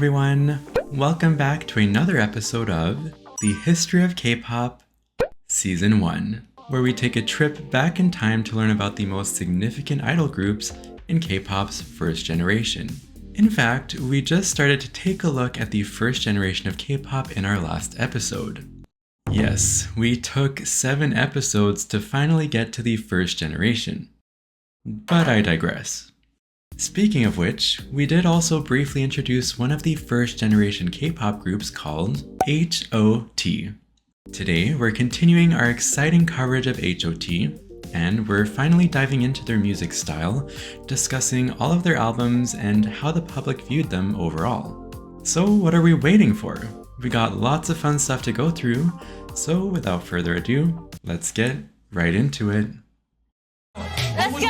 everyone! Welcome back to another episode of The History of K-Pop Season 1, where we take a trip back in time to learn about the most significant idol groups in K-pop's first generation. In fact, we just started to take a look at the first generation of K-pop in our last episode. Yes, we took 7 episodes to finally get to the first generation. But I digress. Speaking of which, we did also briefly introduce one of the first generation K-pop groups called H.O.T. Today, we're continuing our exciting coverage of H.O.T, and we're finally diving into their music style, discussing all of their albums and how the public viewed them overall. So what are we waiting for? We got lots of fun stuff to go through, so without further ado, let's get right into it. Let's go!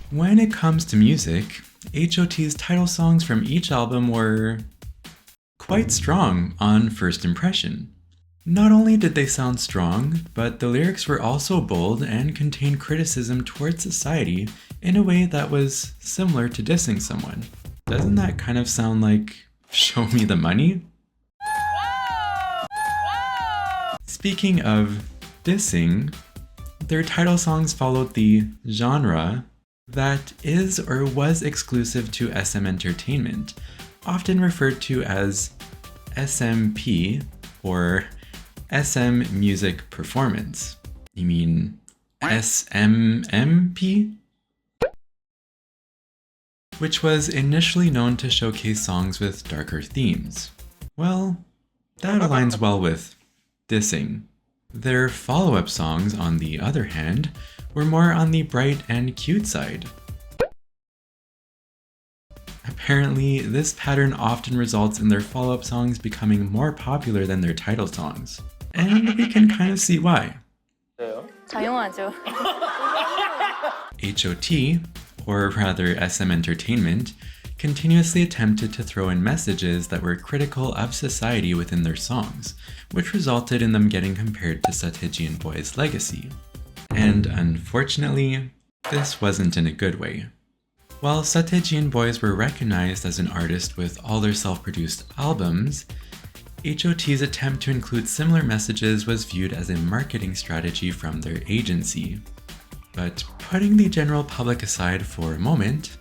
When it comes to music, H.O.T's title songs from each album were quite strong on first impression. Not only did they sound strong, but the lyrics were also bold and contained criticism towards society in a way that was similar to dissing someone. Doesn't that kind of sound like Show Me the Money? Speaking of dissing, their title songs followed the genre that is or was exclusive to SM Entertainment, often referred to as SMP or SM Music Performance. You mean SMMP? Which was initially known to showcase songs with darker themes. Well, that aligns well with dissing. Their follow-up songs, on the other hand, were more on the bright and cute side. Apparently, this pattern often results in their follow-up songs becoming more popular than their title songs. And we can kind of see why. 당연하죠. H.O.T, or rather SM Entertainment, continuously attempted to throw in messages that were critical of society within their songs, which resulted in them getting compared to Seo Boy's legacy. And unfortunately, this wasn't in a good way. While Seo Boys were recognized as an artist with all their self-produced albums, H.O.T's attempt to include similar messages was viewed as a marketing strategy from their agency. But putting the general public aside for a moment,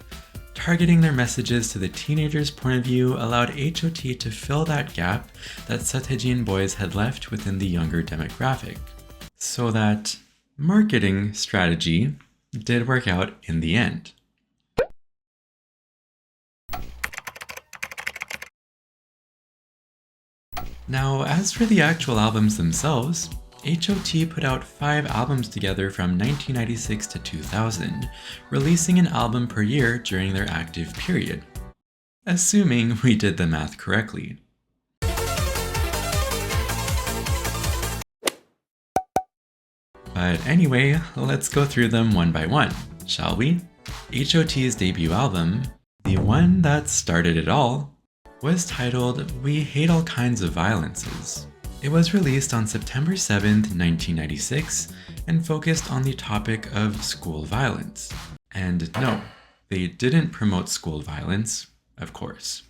targeting their messages to the teenagers' point of view allowed H.O.T to fill that gap that Seo Boys had left within the younger demographic. So that marketing strategy did work out in the end. Now, as for the actual albums themselves, H.O.T put out 5 albums together from 1996 to 2000, releasing an album per year during their active period. Assuming we did the math correctly. But anyway, let's go through them one by one, shall we? H.O.T's debut album, the one that started it all, was titled We Hate All Kinds of Violences. It was released on September 7th, 1996, and focused on the topic of school violence. And no, they didn't promote school violence, of course.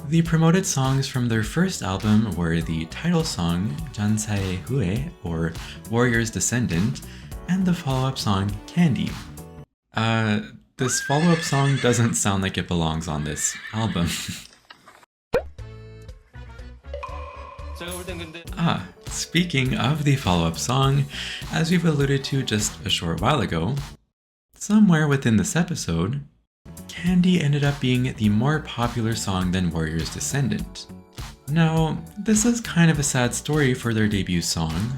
The promoted songs from their first album were the title song Jansae Hue, or Warrior's Descendant, and the follow-up song Candy. This follow-up song doesn't sound like it belongs on this album. Speaking of the follow-up song, as we've alluded to just a short while ago, somewhere within this episode, Candy ended up being the more popular song than Warrior's Descendant. Now, this is kind of a sad story for their debut song,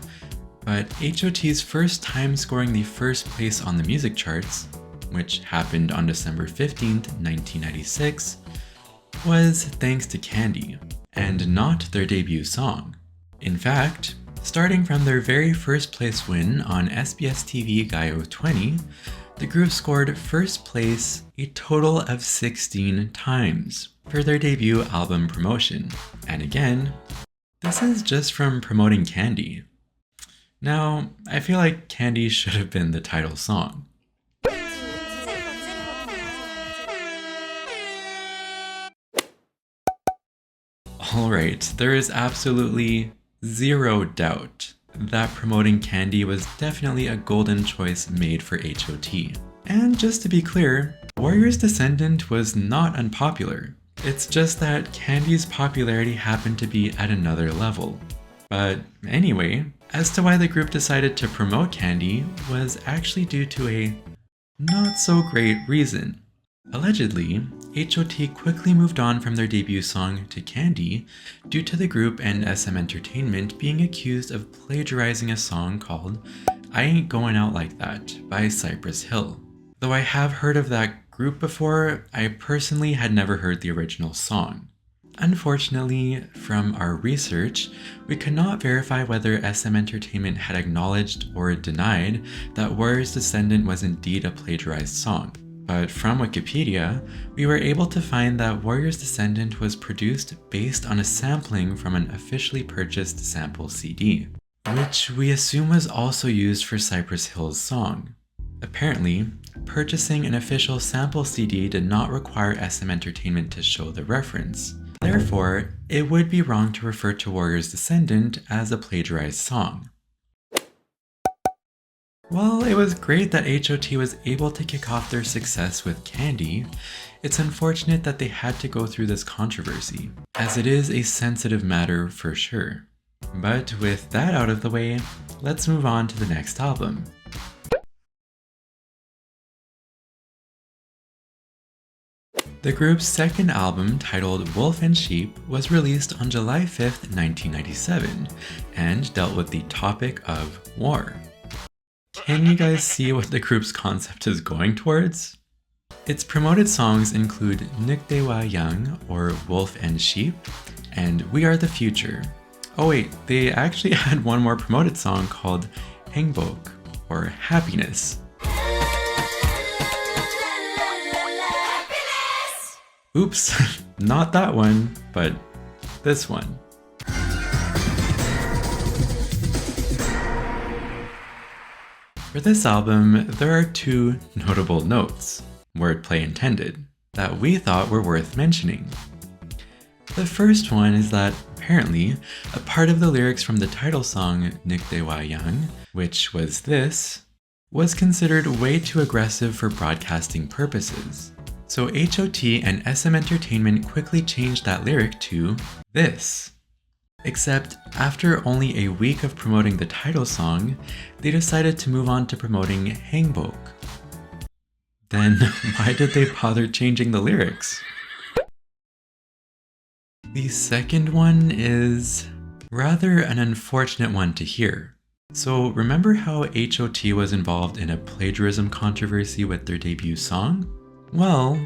but H.O.T's first time scoring the first place on the music charts, which happened on December 15th, 1996, was thanks to Candy, and not their debut song. In fact, starting from their very first place win on SBS TV Gayo 20, the group scored first place a total of 16 times for their debut album promotion. And again, this is just from promoting Candy. Now, I feel like Candy should have been the title song. Alright, there is absolutely zero doubt that promoting Candy was definitely a golden choice made for H.O.T. And just to be clear, Warrior's Descendant was not unpopular. It's just that Candy's popularity happened to be at another level. But anyway, as to why the group decided to promote Candy was actually due to a not so great reason. Allegedly, H.O.T quickly moved on from their debut song to Candy due to the group and SM Entertainment being accused of plagiarizing a song called I Ain't Going Out Like That by Cypress Hill. Though I have heard of that group before, I personally had never heard the original song. Unfortunately, from our research, we could not verify whether SM Entertainment had acknowledged or denied that Warrior's Descendant was indeed a plagiarized song. But from Wikipedia, we were able to find that Warrior's Descendant was produced based on a sampling from an officially purchased sample CD, which we assume was also used for Cypress Hill's song. Apparently, purchasing an official sample CD did not require SM Entertainment to show the reference. Therefore, it would be wrong to refer to Warrior's Descendant as a plagiarized song. While it was great that H.O.T was able to kick off their success with Candy, it's unfortunate that they had to go through this controversy, as it is a sensitive matter for sure. But with that out of the way, let's move on to the next album. The group's second album, titled Wolf and Sheep, was released on July 5th, 1997, and dealt with the topic of war. Can you guys see what the group's concept is going towards? Its promoted songs include 늑대와 양, or Wolf and Sheep, and We Are the Future. Oh wait, they actually had one more promoted song called 행복, or Happiness. Oops, not that one, but this one. For this album, there are two notable notes, wordplay intended, that we thought were worth mentioning. The first one is that apparently, a part of the lyrics from the title song 늑대와 양, which was this, was considered way too aggressive for broadcasting purposes. So H.O.T and SM Entertainment quickly changed that lyric to this. Except after only a week of promoting the title song, they decided to move on to promoting 행복. Then why did they bother changing the lyrics? The second one is rather an unfortunate one to hear. So remember how H.O.T was involved in a plagiarism controversy with their debut song? Well,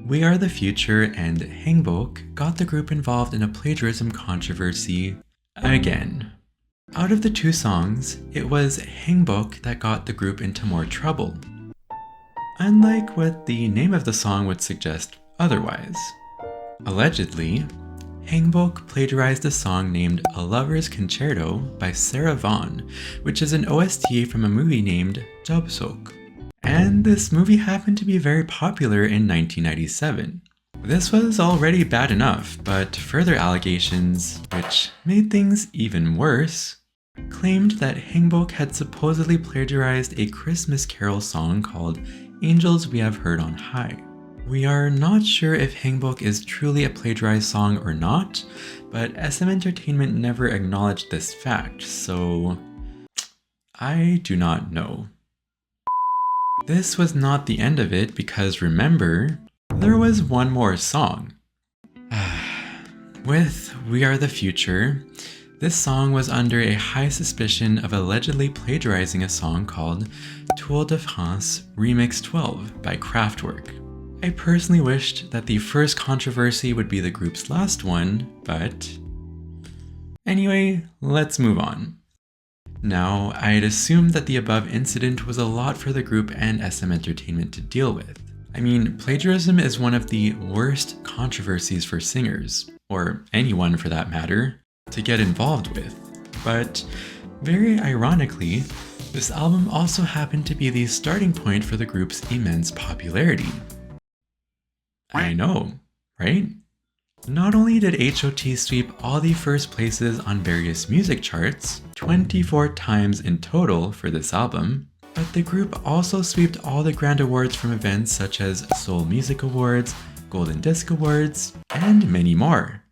We Are the Future and 행복 got the group involved in a plagiarism controversy again. Out of the two songs, it was 행복 that got the group into more trouble. Unlike what the name of the song would suggest otherwise. Allegedly, 행복 plagiarized a song named A Lover's Concerto by Sarah Vaughan, which is an OST from a movie named H.O.T. And this movie happened to be very popular in 1997. This was already bad enough, but further allegations, which made things even worse, claimed that 행복 had supposedly plagiarized a Christmas carol song called Angels We Have Heard on High. We are not sure if 행복 is truly a plagiarized song or not, but SM Entertainment never acknowledged this fact, so I do not know. This was not the end of it because remember, there was one more song. With We Are the Future, this song was under a high suspicion of allegedly plagiarizing a song called Tour de France Remix 12 by Kraftwerk. I personally wished that the first controversy would be the group's last one, but anyway, let's move on. Now, I'd assumed that the above incident was a lot for the group and SM Entertainment to deal with. I mean, plagiarism is one of the worst controversies for singers, or anyone for that matter, to get involved with. But Very ironically, this album also happened to be the starting point for the group's immense popularity. I know, right? Not only did H.O.T sweep all the first places on various music charts, 24 times in total for this album, but the group also swept all the grand awards from events such as Seoul Music Awards, Golden Disc Awards, and many more.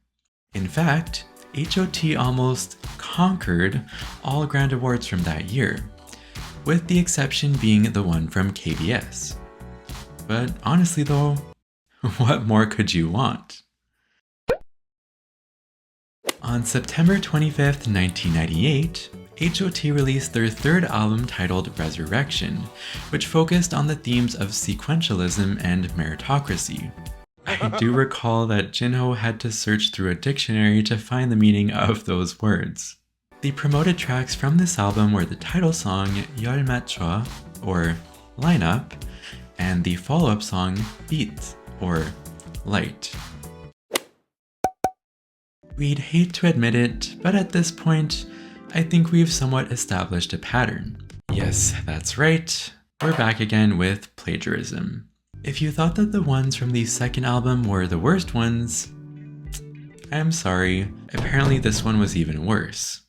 In fact, H.O.T almost conquered all grand awards from that year, with the exception being the one from KBS. But honestly though, what more could you want? On September 25th, 1998, H.O.T released their third album titled Resurrection, which focused on the themes of sequentialism and meritocracy. I do recall that Jinho had to search through a dictionary to find the meaning of those words. The promoted tracks from this album were the title song 열맞춰, or Line Up, and the follow-up song Beat, or Light. We'd hate to admit it, but at this point, I think we've somewhat established a pattern. Yes, that's right, we're back again with plagiarism. If you thought that the ones from the second album were the worst ones, I'm sorry, apparently this one was even worse.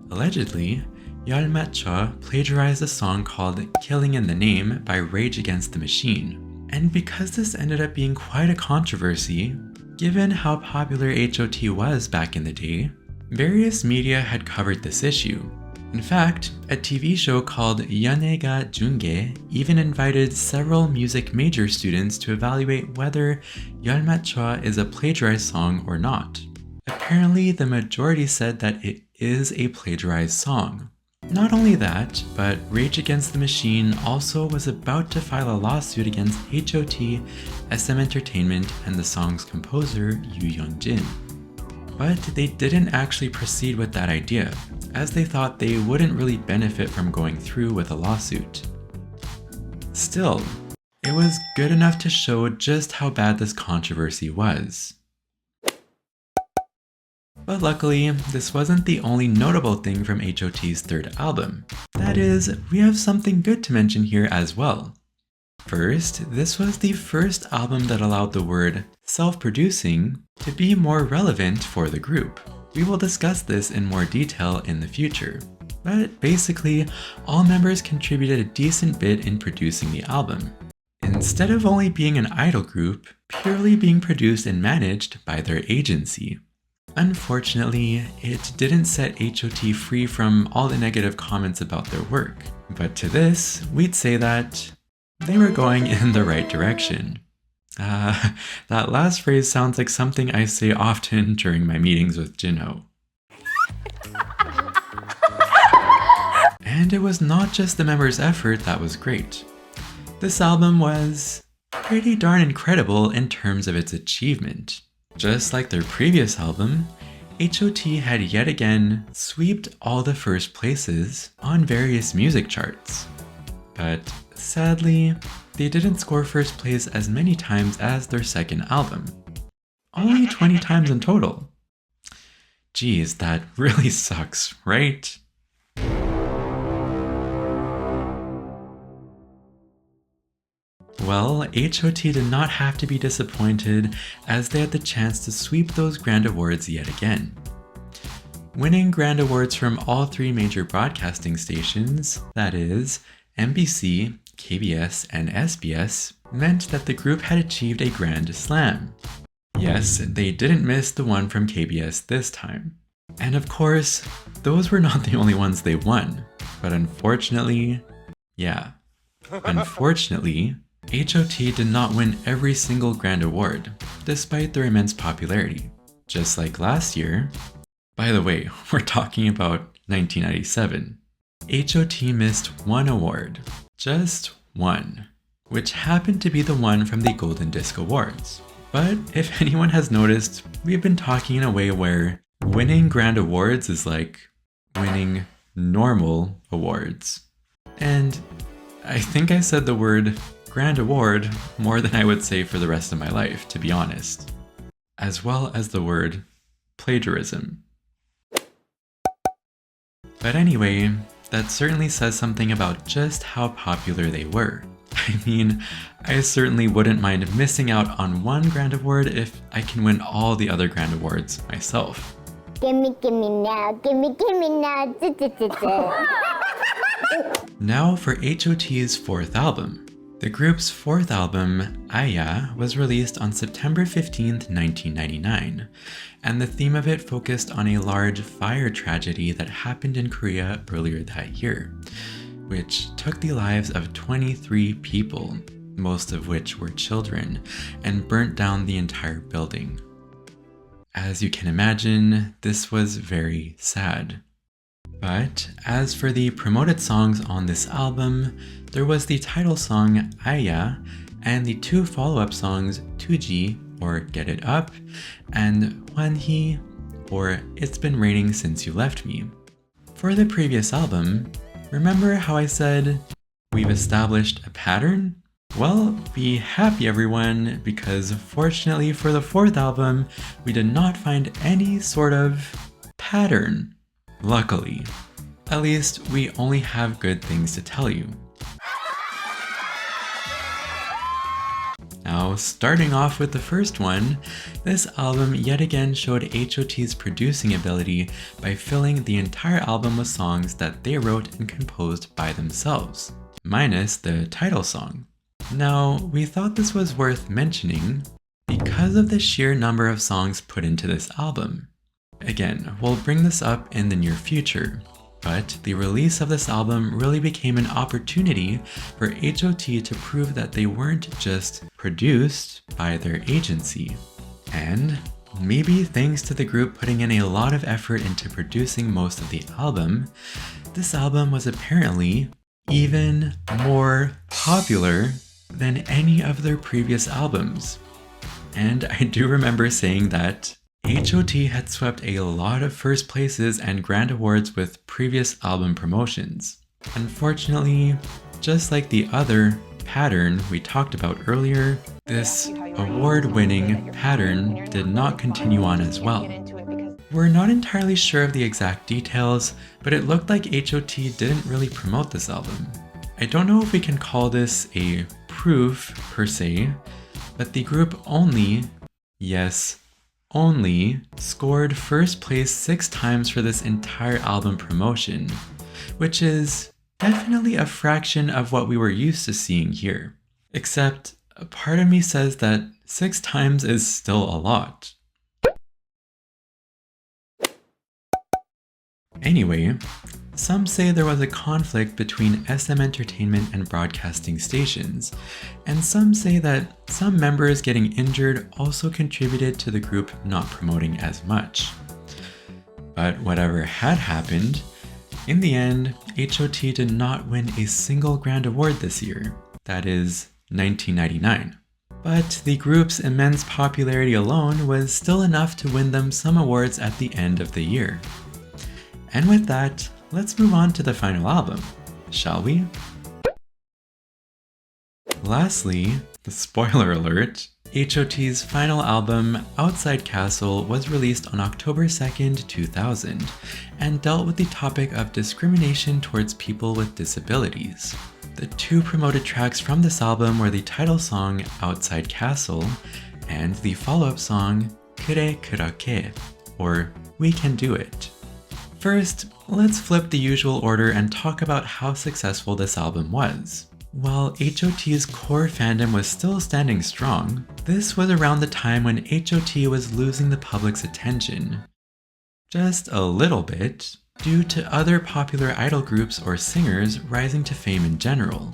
Allegedly, 열맞춰 plagiarized a song called Killing in the Name by Rage Against the Machine. And because this ended up being quite a controversy, given how popular H.O.T was back in the day, various media had covered this issue. In fact, a TV show called 연예가 중계 even invited several music major students to evaluate whether 열맞춰 is a plagiarized song or not. Apparently, the majority said that it is a plagiarized song. Not only that, but Rage Against the Machine also was about to file a lawsuit against H.O.T, SM Entertainment, and the song's composer, Yoo Hyun-jin. But they didn't actually proceed with that idea, as they thought they wouldn't really benefit from going through with a lawsuit. Still, it was good enough to show just how bad this controversy was. But luckily, this wasn't the only notable thing from H.O.T's third album. That is, we have something good to mention here as well. First, this was the first album that allowed the word self-producing to be more relevant for the group. We will discuss this in more detail in the future. But basically, all members contributed a decent bit in producing the album, instead of only being an idol group, purely being produced and managed by their agency. Unfortunately, it didn't set H.O.T free from all the negative comments about their work, but to this, we'd say that they were going in the right direction. That last phrase sounds like something I say often during my meetings with Jinho. And it was not just the members' effort that was great. This album was pretty darn incredible in terms of its achievement. Just like their previous album, H.O.T had yet again swept all the first places on various music charts. But sadly, they didn't score first place as many times as their second album. Only 20 times in total. Geez, that really sucks, right? Well, H.O.T did not have to be disappointed, as they had the chance to sweep those grand awards yet again. Winning grand awards from all three major broadcasting stations, that is, MBC, KBS, and SBS, meant that the group had achieved a grand slam. Yes, they didn't miss the one from KBS this time. And of course, those were not the only ones they won. But unfortunately, H.O.T did not win every single grand award, despite their immense popularity. Just like last year, by the way, we're talking about 1997, H.O.T missed one award, just one, which happened to be the one from the Golden Disc Awards. But if anyone has noticed, we've been talking in a way where winning grand awards is like winning normal awards. And I think I said the word grand award more than I would say for the rest of my life, to be honest. As well as the word plagiarism. But anyway, that certainly says something about just how popular they were. I mean, I certainly wouldn't mind missing out on one Grand Award if I can win all the other Grand Awards myself. Gimme now, gimme now, Now for H.O.T's fourth album. The group's fourth album, Aya, was released on September 15th, 1999, and the theme of it focused on a large fire tragedy that happened in Korea earlier that year, which took the lives of 23 people, most of which were children, and burnt down the entire building. As you can imagine, this was very sad. But as for the promoted songs on this album, there was the title song Aya and the two follow-up songs Tuji, or Get It Up, and Hwanhee, or It's Been Raining Since You Left Me. For the previous album, remember how I said we've established a pattern? Well, be happy everyone, because fortunately for the fourth album, we did not find any sort of pattern. Luckily. At least we only have good things to tell you. Now, starting off with the first one, this album yet again showed H.O.T's producing ability by filling the entire album with songs that they wrote and composed by themselves, minus the title song. Now, we thought this was worth mentioning because of the sheer number of songs put into this album. Again, we'll bring this up in the near future, but the release of this album really became an opportunity for H.O.T to prove that they weren't just produced by their agency. And maybe thanks to the group putting in a lot of effort into producing most of the album, this album was apparently even more popular than any of their previous albums. And I do remember saying that H.O.T had swept a lot of first places and grand awards with previous album promotions. Unfortunately, just like the other pattern we talked about earlier, this award-winning pattern did not continue on as well. We're not entirely sure of the exact details, but it looked like H.O.T didn't really promote this album. I don't know if we can call this a proof per se, but the group only, yes, only scored first place 6 times for this entire album promotion, which is definitely a fraction of what we were used to seeing here. Except, a part of me says that 6 times is still a lot. Anyway, some say there was a conflict between SM Entertainment and broadcasting stations, and some say that some members getting injured also contributed to the group not promoting as much. But whatever had happened, in the end, H.O.T did not win a single grand award this year, that is, 1999. But the group's immense popularity alone was still enough to win them some awards at the end of the year. And with that, let's move on to the final album, shall we? Lastly, the spoiler alert, H.O.T's final album, Outside Castle, was released on October 2nd, 2000, and dealt with the topic of discrimination towards people with disabilities. The 2 promoted tracks from this album were the title song, Outside Castle, and the follow-up song, 그래 그렇게, or We Can Do It. First, let's flip the usual order and talk about how successful this album was. While H.O.T's core fandom was still standing strong, this was around the time when H.O.T was losing the public's attention. Just a little bit, due to other popular idol groups or singers rising to fame in general.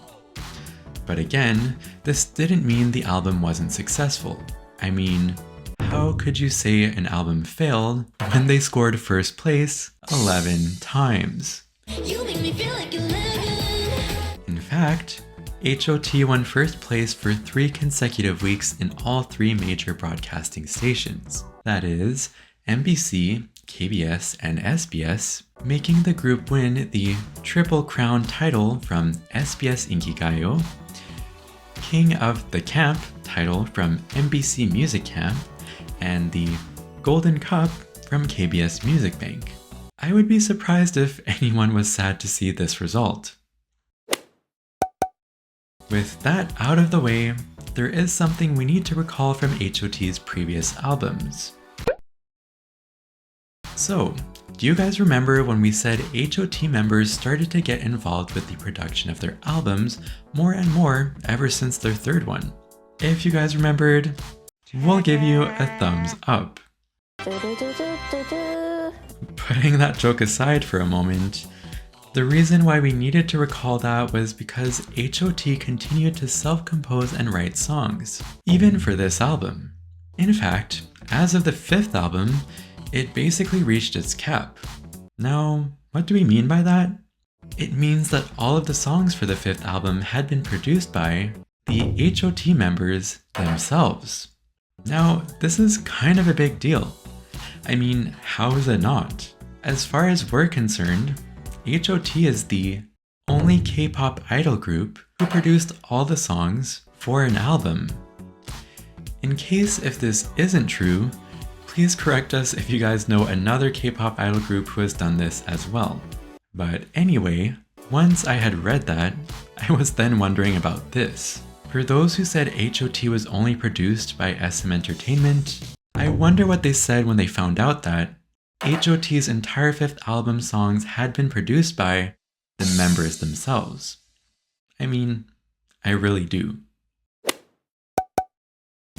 But again, this didn't mean the album wasn't successful. I mean, how could you say an album failed when they scored first place 11 times? You make me feel like 11. In fact, H.O.T won first place for 3 consecutive weeks in all 3 major broadcasting stations. That is, MBC, KBS, and SBS, making the group win the Triple Crown title from SBS Inkigayo, King of the Camp title from MBC Music Camp, and the Golden Cup from KBS Music Bank. I I would be surprised if anyone was sad to see this result. With that out of the way, there is something we need to recall from H.O.T's previous albums. So, do you guys remember when we said H.O.T members started to get involved with the production of their albums more and more ever since their third one? If you guys remembered, we'll give you a thumbs up. Putting that joke aside for a moment, the reason why we needed to recall that was because H.O.T continued to self-compose and write songs, even for this album. In fact, as of the fifth album, it basically reached its cap. Now, what do we mean by that? It means that all of the songs for the fifth album had been produced by the H.O.T members themselves. Now, this is kind of a big deal. I mean, how is it not? As far as we're concerned, H.O.T is the only K-pop idol group who produced all the songs for an album. In case if this isn't true, please correct us if you guys know another K-pop idol group who has done this as well. But anyway, once I had read that, I was then wondering about this. For those who said H.O.T was only produced by SM Entertainment, I wonder what they said when they found out that H.O.T's entire fifth album songs had been produced by the members themselves. I mean, I really do.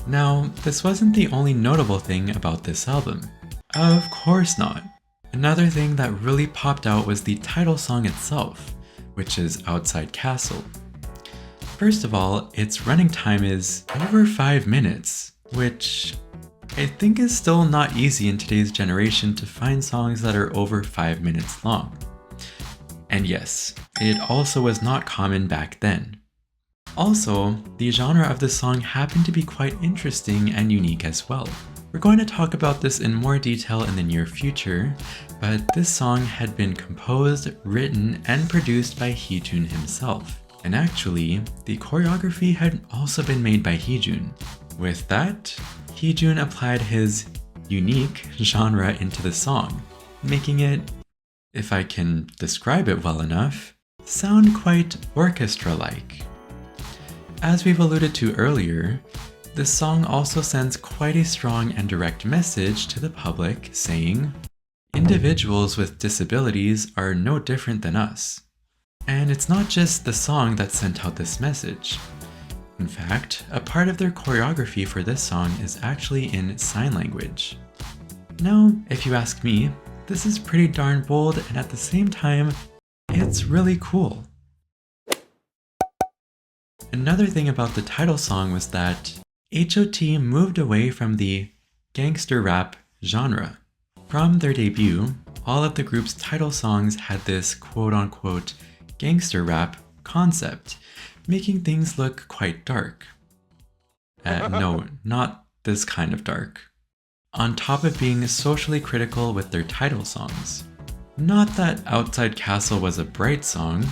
Now, this wasn't the only notable thing about this album. Of course not. Another thing that really popped out was the title song itself, which is Outside Castle. First of all, its running time is over 5 minutes, which I think is still not easy in today's generation to find songs that are over 5 minutes long. And yes, it also was not common back then. Also, the genre of the song happened to be quite interesting and unique as well. We're going to talk about this in more detail in the near future, but this song had been composed, written, and produced by Heejun himself. And actually, the choreography had also been made by Heejun. With that, Heejun applied his unique genre into the song, making it, if I can describe it well enough, sound quite orchestra-like. As we've alluded to earlier, this song also sends quite a strong and direct message to the public saying, individuals with disabilities are no different than us. And it's not just the song that sent out this message. In fact, a part of their choreography for this song is actually in sign language. Now, if you ask me, this is pretty darn bold, and at the same time, it's really cool. Another thing about the title song was that H.O.T moved away from the gangster rap genre. From their debut, all of the group's title songs had this quote-unquote gangster rap concept, making things look quite dark. No, not this kind of dark. On top of being socially critical with their title songs. Not that Outside Castle was a bright song,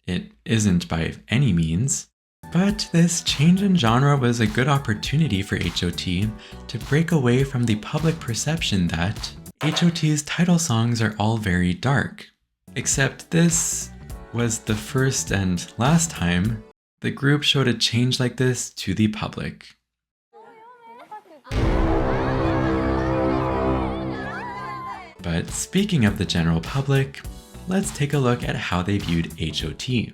it isn't by any means, but this change in genre was a good opportunity for H.O.T to break away from the public perception that H.O.T's title songs are all very dark. Except this was the first and last time the group showed a change like this to the public. But speaking of the general public, let's take a look at how they viewed H.O.T.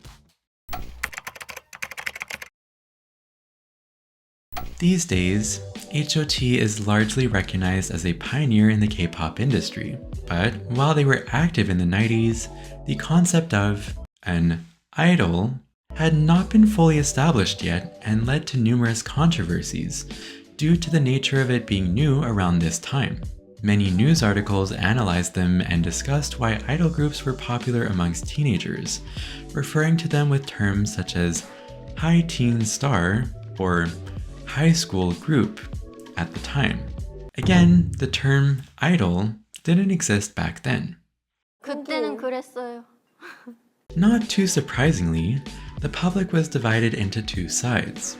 These days, H.O.T is largely recognized as a pioneer in the K-pop industry, but while they were active in the 90s, the concept of an idol had not been fully established yet and led to numerous controversies due to the nature of it being new around this time. Many news articles analyzed them and discussed why idol groups were popular amongst teenagers, referring to them with terms such as high teen star or high school group at the time. Again, the term idol didn't exist back then. 그때는 그랬어요. Not too surprisingly, the public was divided into two sides.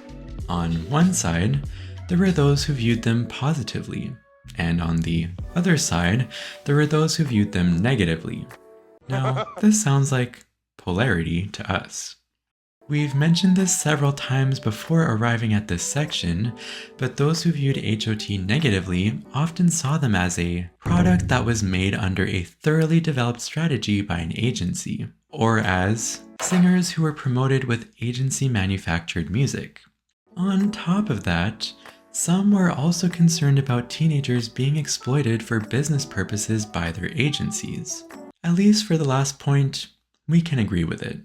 On one side, there were those who viewed them positively, And on the other side, there were those who viewed them negatively. Now, this sounds like polarity to us. We've mentioned this several times before arriving at this section, but those who viewed H.O.T negatively often saw them as a product that was made under a thoroughly developed strategy by an agency, or as singers who were promoted with agency-manufactured music. On top of that, some were also concerned about teenagers being exploited for business purposes by their agencies. At least for the last point, we can agree with it.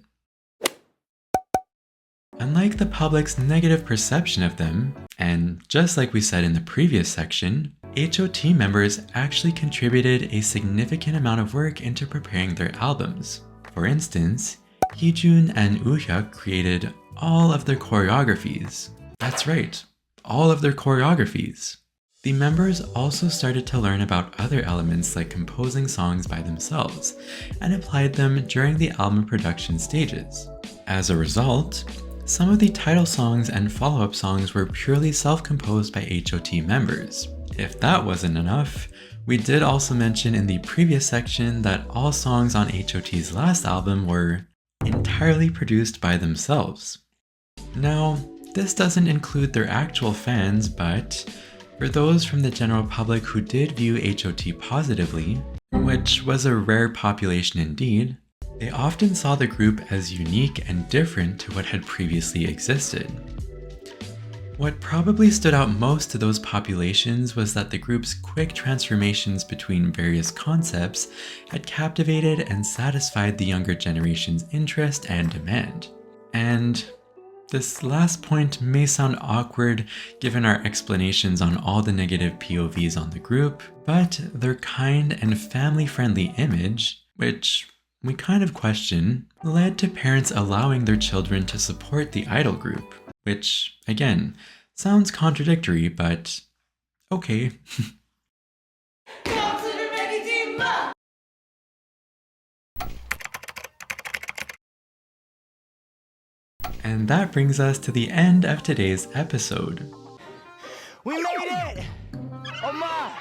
Unlike the public's negative perception of them, and just like we said in the previous section, H.O.T members actually contributed a significant amount of work into preparing their albums. For instance, Heejun and Woohyuk created all of their choreographies. That's right, all of their choreographies. The members also started to learn about other elements like composing songs by themselves, and applied them during the album production stages. As a result, some of the title songs and follow-up songs were purely self-composed by H.O.T members. If that wasn't enough, we did also mention in the previous section that all songs on H.O.T's last album were entirely produced by themselves. Now, this doesn't include their actual fans, but for those from the general public who did view H.O.T positively, which was a rare population indeed, they often saw the group as unique and different to what had previously existed. What probably stood out most to those populations was that the group's quick transformations between various concepts had captivated and satisfied the younger generation's interest and demand. And this last point may sound awkward given our explanations on all the negative POVs on the group, but their kind and family-friendly image, which we kind of question, led to parents allowing their children to support the idol group, which, again, sounds contradictory, but okay. And that brings us to the end of today's episode. We made it! Oh my!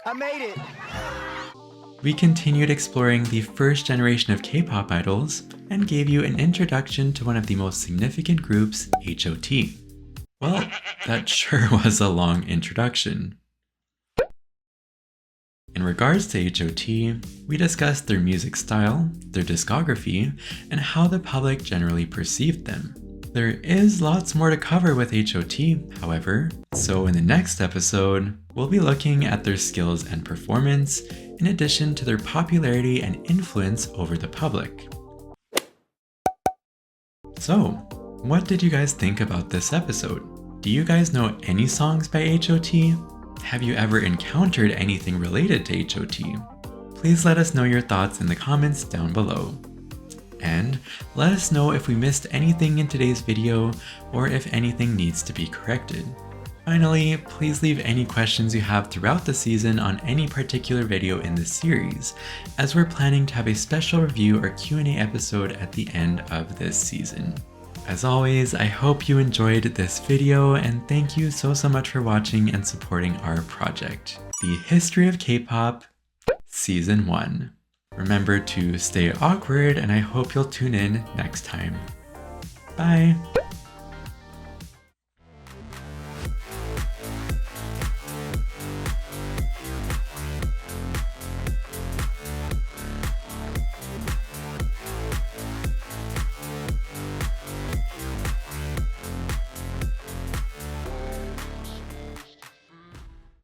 I made it! We continued exploring the first generation of K-pop idols and gave you an introduction to one of the most significant groups, H.O.T. Well, that sure was a long introduction. In regards to H.O.T, we discussed their music style, their discography, and how the public generally perceived them. There is lots more to cover with H.O.T, however, so in the next episode, we'll be looking at their skills and performance, in addition to their popularity and influence over the public. So, what did you guys think about this episode? Do you guys know any songs by H.O.T? Have you ever encountered anything related to H.O.T? Please let us know your thoughts in the comments down below. And let us know if we missed anything in today's video or if anything needs to be corrected. Finally, please leave any questions you have throughout the season on any particular video in this series, as we're planning to have a special review or Q&A episode at the end of this season. As always, I hope you enjoyed this video, and thank you so much for watching and supporting our project, The History of K-Pop, Season 1. Remember to stay awkward, and I hope you'll tune in next time. Bye!